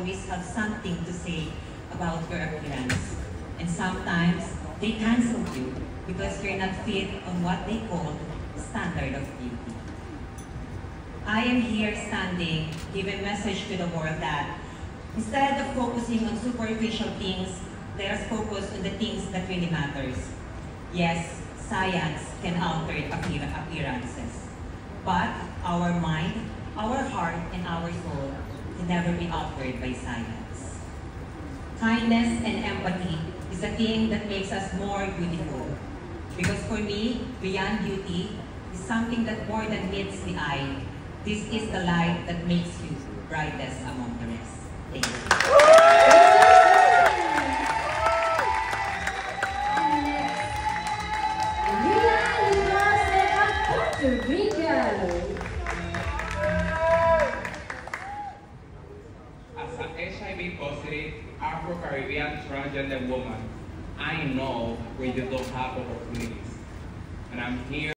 always have something to say about your appearance. And sometimes, they cancel you because you're not fit on what they call standard of beauty. I am here standing, giving a message to the world that instead of focusing on superficial things, let us focus on the things that really matters. Yes, science can alter appearances, but our mind, our heart, and our soul can never be altered by science. Kindness and empathy is a thing that makes us more beautiful. Because for me, beyond beauty is something that more than meets the eye. This is the light that makes you brightest among the rest. Thank you. As an HIV positive Afro-Caribbean transgender woman, I know where you don't have opportunities. And I'm here